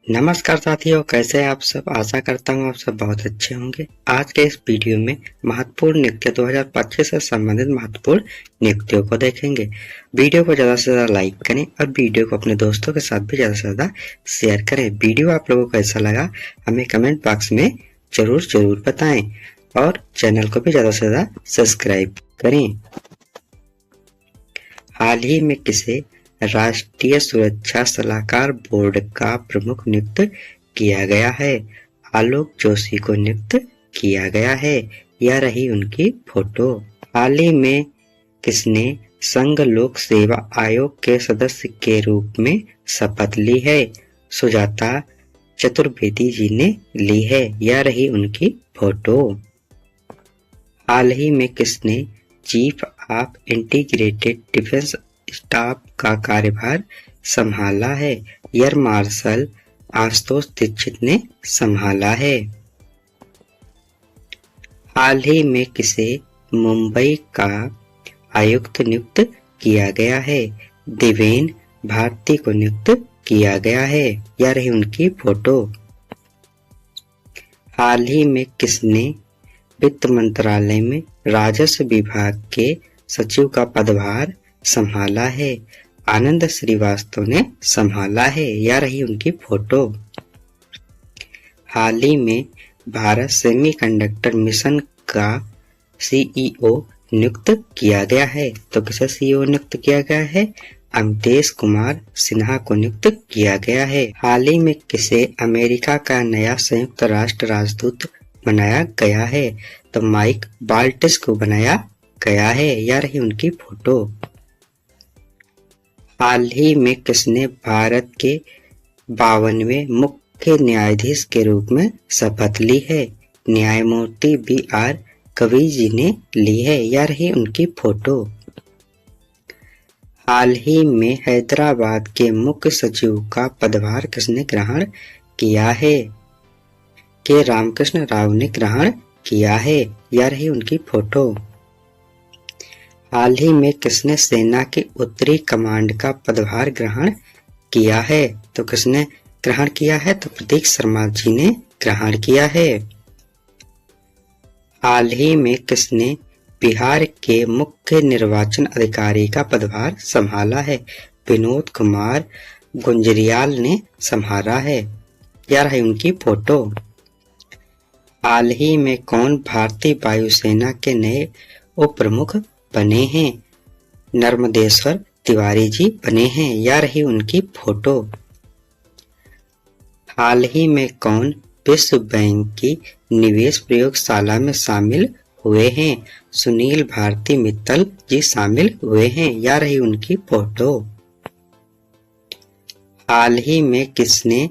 नमस्कार साथियों, कैसे हैं आप सब। आशा करता हूँ आप सब बहुत अच्छे होंगे। आज के इस वीडियो में महत्वपूर्ण नियुक्ति 2025 से संबंधित महत्वपूर्ण नियुक्तियों को देखेंगे। वीडियो को ज्यादा से ज्यादा लाइक करें और वीडियो को अपने दोस्तों के साथ भी ज्यादा से ज्यादा शेयर करें। वीडियो आप लोगों को कैसा लगा हमें कमेंट बॉक्स में जरूर बताएं और चैनल को भी ज्यादा से ज्यादा सब्सक्राइब करें। हाल ही में किसे राष्ट्रीय सुरक्षा सलाहकार बोर्ड का प्रमुख नियुक्त किया गया है? आलोक जोशी को नियुक्त किया गया है। यह रही उनकी फोटो। हाल ही में किसने संघ लोक सेवा आयोग के सदस्य के रूप में शपथ ली है? सुजाता चतुर्वेदी जी ने ली है। यह रही उनकी फोटो। हाल ही में किसने chief of integrated defence staff का कार्यभार संभाला है? एयर मार्शल आशुतोष दीक्षित ने संभाला है। हाल ही में किसे मुंबई का आयुक्त नियुक्त किया गया है? देवेन भारती को नियुक्त किया गया है। यह रही उनकी फोटो। हाल ही में किसने वित्त मंत्रालय में राजस्व विभाग के सचिव का पदभार संभाला है? आनंद श्रीवास्तव ने संभाला है। यह रही उनकी फोटो। हाल ही में भारत सेमीकंडक्टर मिशन का सीईओ नियुक्त किया गया है। तो किसे सीईओ नियुक्त किया गया है? अमितेश कुमार सिन्हा को नियुक्त किया गया है। हाल ही में किसे अमेरिका का नया संयुक्त राष्ट्र राजदूत बनाया गया है? तो माइक बाल्टिस को बनाया गया है। यह रही उनकी फोटो। हाल ही में किसने भारत के 52वें मुख्य न्यायाधीश के रूप में शपथ ली है? न्यायमूर्ति BR गवई जी ने ली है। यह रही उनकी फोटो। हाल ही में हैदराबाद के मुख्य सचिव का पदभार किसने ग्रहण किया है? के रामकृष्ण राव ने ग्रहण किया है। यह रही उनकी फोटो। हाल ही में किसने सेना की उत्तरी कमांड का पदभार ग्रहण किया है? तो किसने ग्रहण किया है? तो प्रतीक शर्मा जी ने ग्रहण किया है। हाल ही में किसने बिहार के मुख्य निर्वाचन अधिकारी का पदभार संभाला है? विनोद कुमार गुंजरियाल ने संभाला है। यह रही उनकी फोटो। हाल ही में कौन भारतीय वायुसेना के नए उप प्रमुख बने हैं? नर्मदेश्वर तिवारी जी बने हैं। यह रही उनकी फोटो। हाल ही में कौन विश्व बैंक की निवेश प्रयोगशाला में शामिल हुए हैं? सुनील भारती मित्तल जी शामिल हुए हैं। यह रही उनकी फोटो। हाल ही में किसने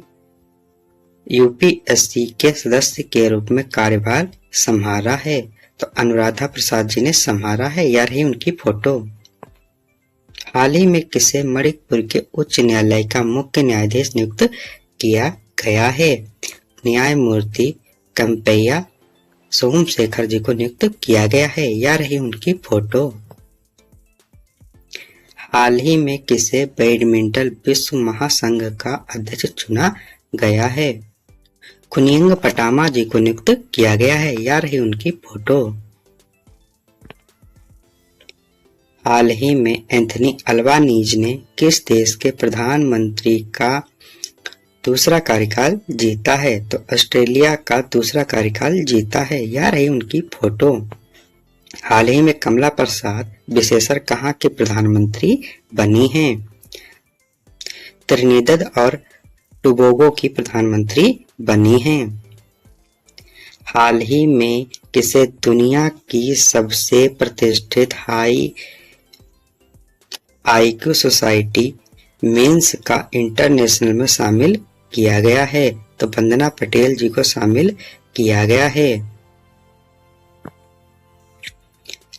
यूपीएससी के सदस्य के रूप में कार्यभार संभाला है? तो अनुराधा प्रसाद जी ने संभाला है। यह रही उनकी फोटो। हाल ही में किसे मणिपुर के उच्च न्यायालय का मुख्य न्यायाधीश नियुक्त किया गया है? न्यायमूर्ति कंपैया सोमशेखर जी को नियुक्त किया गया है। यह रही उनकी फोटो। हाल ही में किसे बैडमिंटन विश्व महासंघ का अध्यक्ष चुना गया है? कुनियंग पटामा जी को नियुक्त किया गया है। यह रही उनकी फोटो। हाल ही में एंथनी अल्बानीज ने किस देश के प्रधानमंत्री का दूसरा कार्यकाल जीता है? तो ऑस्ट्रेलिया का दूसरा कार्यकाल जीता है। यह रही उनकी फोटो। हाल ही में कमला प्रसाद विशेषर कहाँ के प्रधानमंत्री बनी हैं? त्रिनिदाद और टोबैगो की प्रधानमंत्री बनी हैं। हाल ही में किसे दुनिया की सबसे प्रतिष्ठित हाई आईक्यू सोसाइटी मेंस का इंटरनेशनल में शामिल किया गया है? तो वंदना पटेल जी को शामिल किया गया है।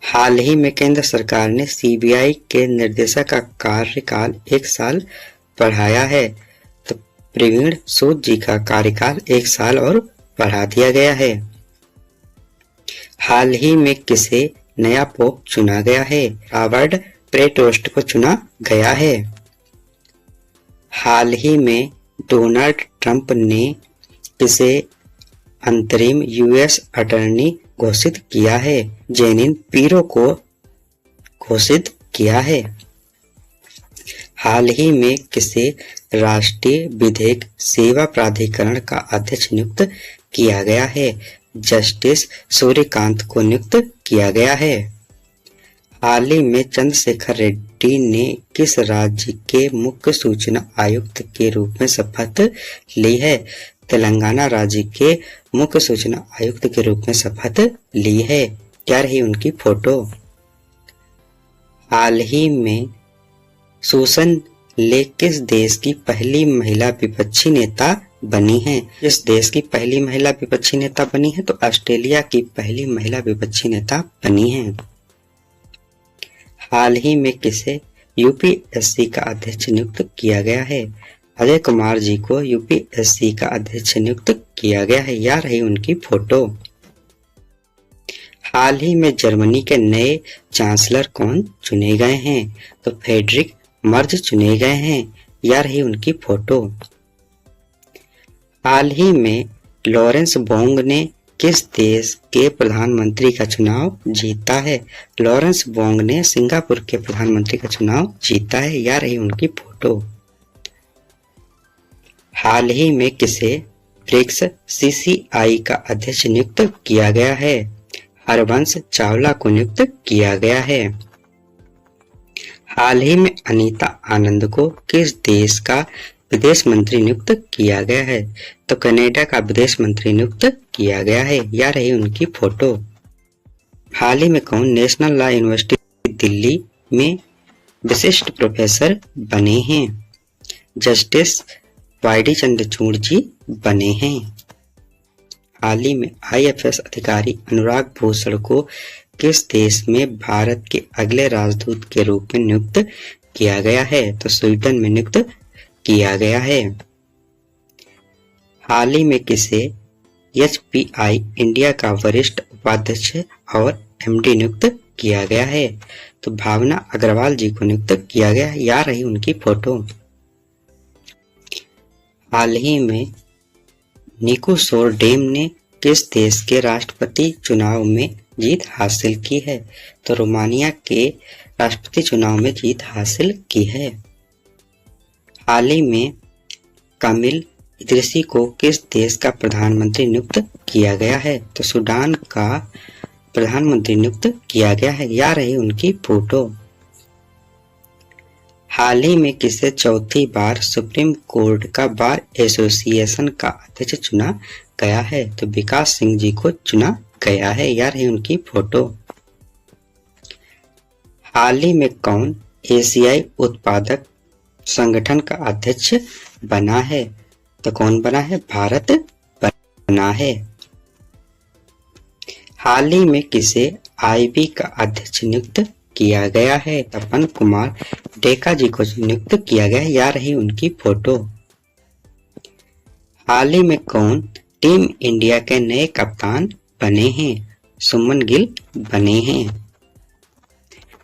हाल ही में केंद्र सरकार ने सीबीआई के निदेशक का कार्यकाल 1 साल बढ़ाया है। तो प्रवीण सूद जी का कार्यकाल 1 साल और बढ़ा दिया गया है। हाल ही में किसे नया पोप चुना गया है? रॉबर्ट प्रेटोस्ट को चुना गया है। हाल ही में डोनाल्ड ट्रंप ने किसे अंतरिम यूएस अटॉर्नी घोषित किया है? जेनिन पिरो को घोषित किया है। हाल ही में किसे राष्ट्रीय विधिक सेवा प्राधिकरण का अध्यक्ष नियुक्त किया गया है? जस्टिस सूर्यकांत को नियुक्त किया गया है। हाल ही में चंद्रशेखर रेड्डी ने किस राज्य के मुख्य सूचना आयुक्त के रूप में शपथ ली है? तेलंगाना राज्य के मुख्य सूचना आयुक्त के रूप में शपथ ली है। क्या रही उनकी फोटो? हाल ही में सुसन लेक किस देश की पहली महिला विपक्षी नेता बनी है? किस देश की पहली महिला विपक्षी नेता बनी है? तो ऑस्ट्रेलिया की पहली महिला विपक्षी नेता बनी है। हाल ही में किसे यूपीएससी का अध्यक्ष नियुक्त किया गया है? अजय कुमार जी को यूपीएससी का अध्यक्ष नियुक्त किया गया है। यह रही उनकी फोटो। हाल ही में जर्मनी के नए चांसलर कौन चुने गए हैं? तो फ्रेडरिक मर्ज चुने गए हैं। यह रही उनकी फोटो। हाल ही में लॉरेंस बोंग ने किस देश के प्रधानमंत्री का चुनाव जीता है? लॉरेंस बोंग ने सिंगापुर के प्रधानमंत्री का चुनाव जीता है। यह रही उनकी फोटो। हाल ही में किसे ब्रिक्स सीसीआई का अध्यक्ष नियुक्त किया गया है? हरवंश चावला को नियुक्त किया गया है। हाल ही में अनीता आनंद को किस देश का विदेश मंत्री नियुक्त किया गया है? तो कनाडा का विदेश मंत्री नियुक्त किया गया है। यह रही उनकी फोटो। हाल ही में कौन नेशनल लॉ यूनिवर्सिटी दिल्ली में विशिष्ट प्रोफेसर बने हैं? जस्टिस वाईडी चंद्रचूड़ जी बने हैं। हाल ही में आईएफएस अधिकारी अनुराग भूषण को किस देश में भारत के अगले राजदूत के रूप में नियुक्त किया गया है? तो स्वीडन में नियुक्त किया गया है। हाल ही में किसे एचपीआई इंडिया का वरिष्ठ उपाध्यक्ष और एमडी नियुक्त किया गया है? तो भावना अग्रवाल जी को नियुक्त किया गया। यह रही उनकी फोटो। हाल ही में निकोसोर डैम ने किस देश के राष्ट्रपति चुनाव में जीत हासिल की है? तो रोमानिया के राष्ट्रपति चुनाव में जीत हासिल की है। हाल ही में कामिल इदरीसी को किस देश का प्रधानमंत्री नियुक्त किया गया है? तो सूडान का प्रधानमंत्री नियुक्त किया गया है। यह रही उनकी फोटो। हाल ही में किसे चौथी बार सुप्रीम कोर्ट का बार एसोसिएशन का अध्यक्ष चुना गया है? तो विकास सिंह जी को चुना गया है। यह रही उनकी फोटो। हाल ही में कौन एशियाई उत्पादक संगठन का अध्यक्ष बना है? तो कौन बना है? भारत बना है। हाल ही में किसे आईबी का अध्यक्ष नियुक्त किया गया है? तपन कुमार डेका जी को नियुक्त किया गया। यह रही उनकी फोटो। हाल ही में कौन टीम इंडिया के नए कप्तान बने हैं? सुमन गिल बने हैं।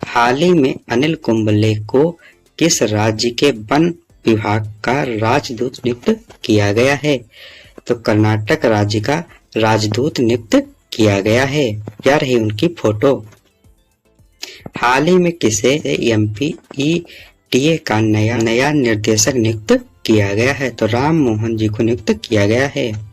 हाल ही में अनिल कुंबले को किस राज्य के वन विभाग का राजदूत नियुक्त किया गया है? तो कर्नाटक राज्य का राजदूत नियुक्त किया गया है। यह रही उनकी फोटो। हाल ही में किसे एमपीईटीए का नया निर्देशक नियुक्त किया गया है? तो राम मोहन जी को नियुक्त किया गया है।